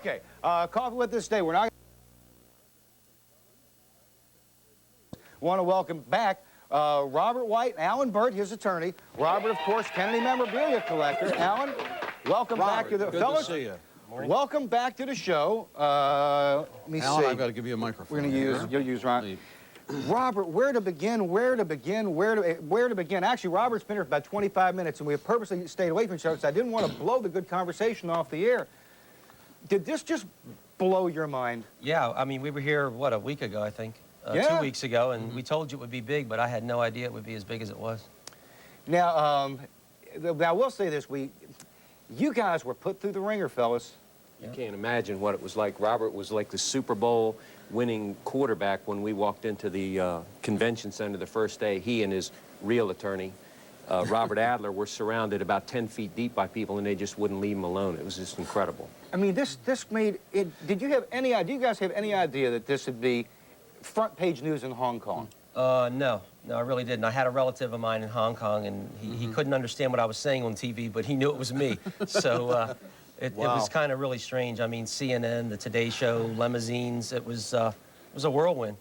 Okay, coffee with us today. We're not want to welcome back Robert White and Alan Burt, his attorney. Robert, of course, Kennedy memorabilia collector. Alan, welcome back to the fellas. Good to see you. Morning. Welcome back to the show. Let me Alan, see. I've got to give you a microphone. We're going to use. You'll use Ron. Robert, where to begin? Where to begin? Actually, Robert's been here for about 25 minutes, and we have purposely stayed away from each other because I didn't want to blow the good conversation off the air. Did this just blow your mind? Yeah, I mean, we were here, what, a week ago, I think. Yeah. 2 weeks ago, and we told you it would be big, but I had no idea it would be as big as it was. Now, I will say this, you guys were put through the ringer, fellas. You can't imagine what it was like. Robert was like the Super Bowl winning quarterback when we walked into the convention center the first day. He and his real attorney, Robert Adler, were surrounded about 10 feet deep by people, and they just wouldn't leave him alone. It was just incredible. I mean, this made it. Did you have any idea? Do you guys have any idea that this would be front page news in Hong Kong? No, I really didn't. I had a relative of mine in Hong Kong, and he couldn't understand what I was saying on TV, but he knew it was me. So it was kind of really strange. I mean, CNN, the Today Show, limousines, it was a whirlwind.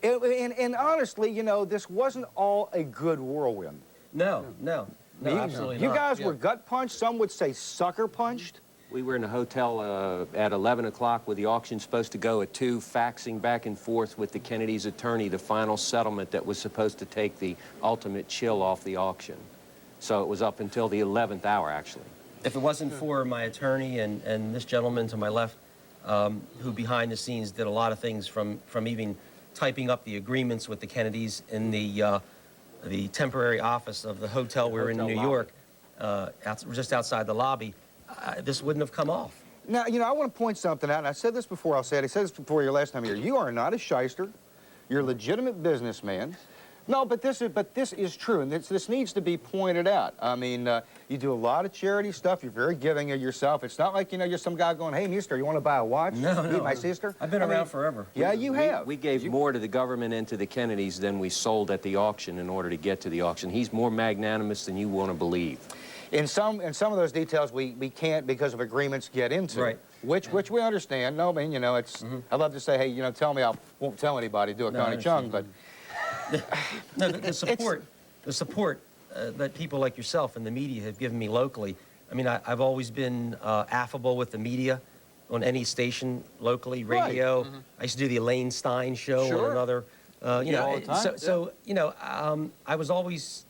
And honestly, you know, this wasn't all a good whirlwind. No, absolutely not. You guys were gut punched. Some would say sucker punched. We were in a hotel at 11 o'clock with the auction supposed to go at 2, faxing back and forth with the Kennedy's attorney the final settlement that was supposed to take the ultimate chill off the auction. So it was up until the 11th hour, actually. If it wasn't for my attorney and this gentleman to my left, who behind the scenes did a lot of things from even typing up the agreements with the Kennedys in the temporary office of the hotel we were in New York, just outside the lobby, this wouldn't have come off. Now, you know, I want to point something out, and I said this before, I'll say it. I said this before your last time here. You are not a shyster. You're a legitimate businessman. No, but this is true, and this needs to be pointed out. I mean, you do a lot of charity stuff. You're very giving of yourself. It's not like, you know, you're some guy going, hey, mister, you want to buy a watch? No. Meet my sister? I've been around forever. Yeah, you have. We gave more to the government and to the Kennedys than we sold at the auction in order to get to the auction. He's more magnanimous than you want to believe. In some of those details, we can't, because of agreements, get into. Right. Which we understand. No, I mean, you know, it's, I'd love to say, hey, you know, tell me, I won't tell anybody, do a Connie Chung, but... No, the support that people like yourself and the media have given me locally. I mean, I've always been affable with the media on any station locally, radio. Right. I used to do the Elaine Stein show on another, you know, all the time. so you know, I was always,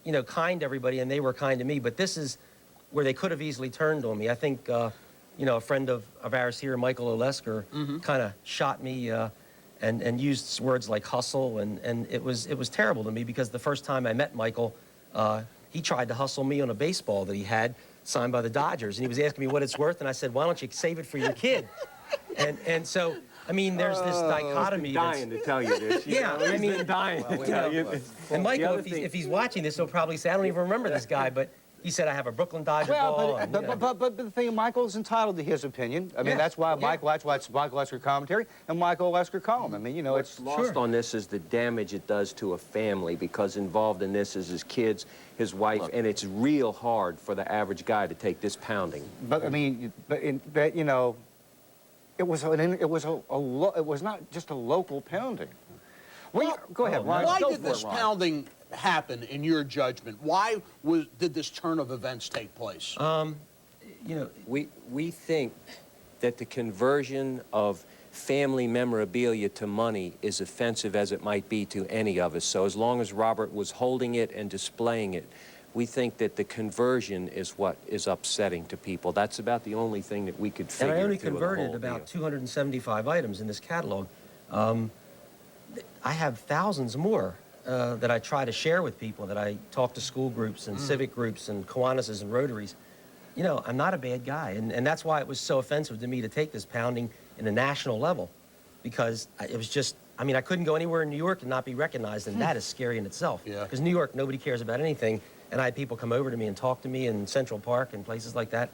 you know, kind to everybody, and they were kind to me. But this is where they could have easily turned on me. I think, you know, a friend of ours here, Michael Olesker, kind of shot me. And used words like hustle, and it was terrible to me, because the first time I met Michael, he tried to hustle me on a baseball that he had signed by the Dodgers, and he was asking me what it's worth, and I said, why don't you save it for your kid? And so, I mean, there's this dichotomy. He's been dying to tell you this. Yeah, I mean, dying to tell you. And Michael, if he's watching this, he'll probably say, I don't even remember this guy, but he said I have a Brooklyn Dodger ball. But the thing, Michael's entitled to his opinion. I mean, that's why Michael Olesker commentary and Michael Olesker column. I mean, you know, What's lost on this is the damage it does to a family, because involved in this is his kids, his wife, and it's real hard for the average guy to take this pounding. But I mean, you know, it was not just a local pounding. Well, go ahead, Ron. Why did this pounding happen, in your judgment? Why did this turn of events take place? You know, We think that the conversion of family memorabilia to money is offensive as it might be to any of us. So as long as Robert was holding it and displaying it, we think that the conversion is what is upsetting to people. That's about the only thing that we could figure. and I only through the converted whole about deal. 275 items in this catalog. I have thousands more that I try to share with people, that I talk to school groups and civic groups and Kiwanis and Rotaries. You know, I'm not a bad guy, and that's why it was so offensive to me to take this pounding in a national level, because it was just, I mean, I couldn't go anywhere in New York and not be recognized, and that is scary in itself. Yeah. Because New York, nobody cares about anything, and I had people come over to me and talk to me in Central Park and places like that.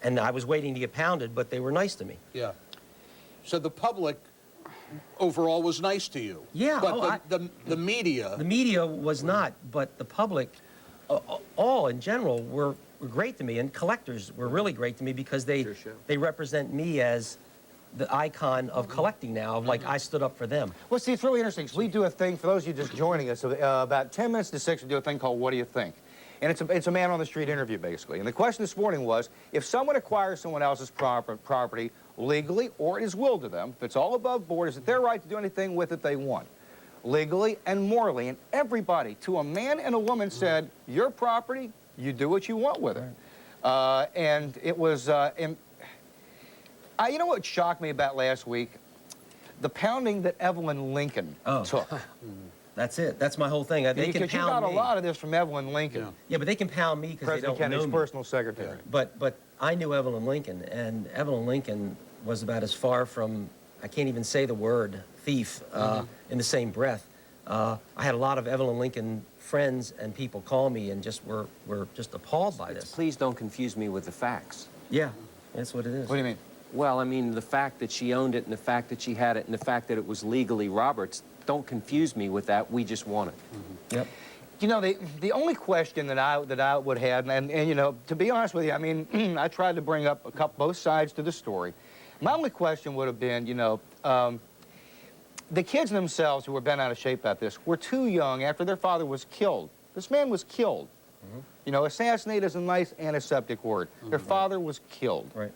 And I was waiting to get pounded, but they were nice to me. Yeah. So the public overall was nice to you. Yeah. But the media... The media was not, but the public, all in general, were were great to me, and collectors were really great to me because they represent me as the icon of collecting now. Of like I stood up for them. Well, see, it's really interesting. So we do a thing, for those of you just joining us, about 10 minutes to 6, we do a thing called What Do You Think? And it's a man on the street interview, basically. And the question this morning was, if someone acquires someone else's property legally or it is willed to them, if it's all above board, is it their right to do anything with it they want? Legally and morally. And everybody, to a man and a woman, said, your property, you do what you want with it. And it was, you know what shocked me about last week? The pounding that Evelyn Lincoln took. That's it. That's my whole thing. They can Because you pound got me. a lot of this from Evelyn Lincoln. Yeah, but they can pound me because they President don't know Kennedy's me. personal secretary. But I knew Evelyn Lincoln, and Evelyn Lincoln was about as far from, I can't even say the word, thief, in the same breath. I had a lot of Evelyn Lincoln friends and people call me and just were just appalled by this. Please don't confuse me with the facts. Yeah, that's what it is. What do you mean? Well, I mean, the fact that she owned it and the fact that she had it and the fact that it was legally Robert's, don't confuse me with that. We just want it. Yep. You know, the only question that I would have, and you know, to be honest with you, I mean, I tried to bring up both sides to the story. My only question would have been, you know, the kids themselves who were bent out of shape about this were too young after their father was killed. This man was killed. You know, assassinate is a nice antiseptic word. Their father was killed. Right.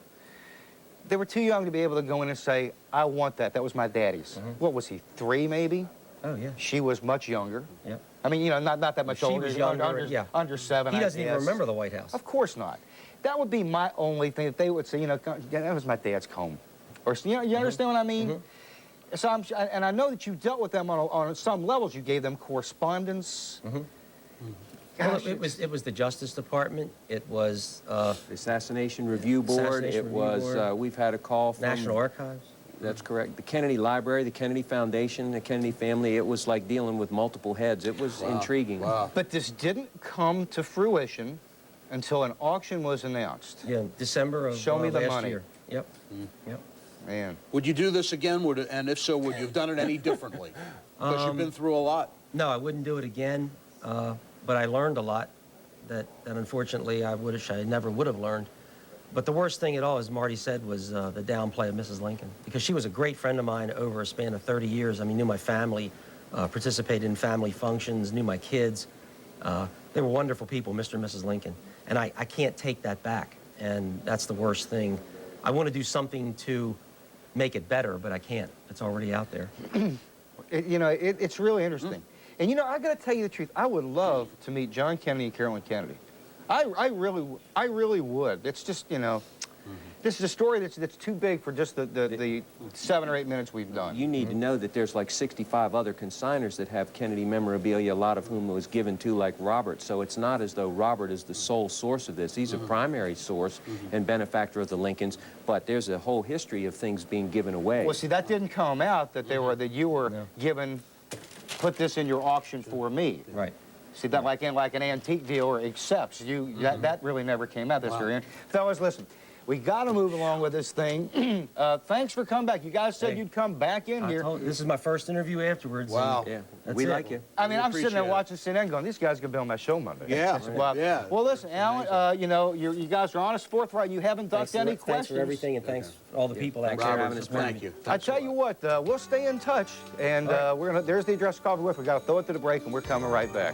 They were too young to be able to go in and say, I want that. That was my daddy's. What was he, 3 maybe? Oh, yeah. She was much younger. Yep. I mean, you know, not that much She older. was younger, under, yeah. under 7, He I doesn't even guess. remember the White House. Of course not. That would be my only thing that they would say, you know, yeah, that was my dad's comb. Or, you know, you understand what I mean? So and I know that you dealt with them on some levels. You gave them correspondence. Well, it was the Justice Department. It was The Assassination Review Board. Assassination It Review was, Board. we've had a call from... National Archives. That's correct. The Kennedy Library, the Kennedy Foundation, the Kennedy family. It was like dealing with multiple heads. It was intriguing. Wow. But this didn't come to fruition until an auction was announced. Yeah, December of Show me the last money. year. Yep. Yep. Man. Would you do this again? And if so, would you have done it any differently? Because you've been through a lot. No, I wouldn't do it again. But I learned a lot that unfortunately I wish I never would have learned. But the worst thing at all, as Marty said, was the downplay of Mrs. Lincoln. Because she was a great friend of mine over a span of 30 years. I mean, knew my family, participated in family functions, knew my kids. They were wonderful people, Mr. and Mrs. Lincoln. And I can't take that back. And that's the worst thing. I want to do something to make it better, but I can't. It's already out there. You know, it's really interesting. And, you know, I got to tell you the truth. I would love to meet John Kennedy and Carolyn Kennedy. I really would. It's just, you know, this is a story that's too big for just the 7 or 8 minutes we've done. You need to know that there's like 65 other consigners that have Kennedy memorabilia, a lot of whom was given to like Robert. So it's not as though Robert is the sole source of this. He's a primary source and benefactor of the Lincolns, but there's a whole history of things being given away. Well, see, that didn't come out that you were given, put this in your auction for me. Right. See, that like an antique dealer accepts you. That really never came out. That's very interesting. Fellas, listen, we got to move along with this thing. Thanks for coming back. You guys said you'd come back in here. This is my first interview afterwards. Wow. Yeah, That's we it. like you. I mean, I'm sitting there appreciate it. watching CNN going, these guys are going to be on my show Monday. Yeah, Well, yeah. well, listen, Alan, you know, you guys are honest, forthright. You haven't ducked any Thanks questions. for everything, and thanks for all the people that Thanks for care. having us back. Thank you. I tell you what, we'll stay in touch, and there's the address coffee with. We got to throw it to the break, and we're coming right back.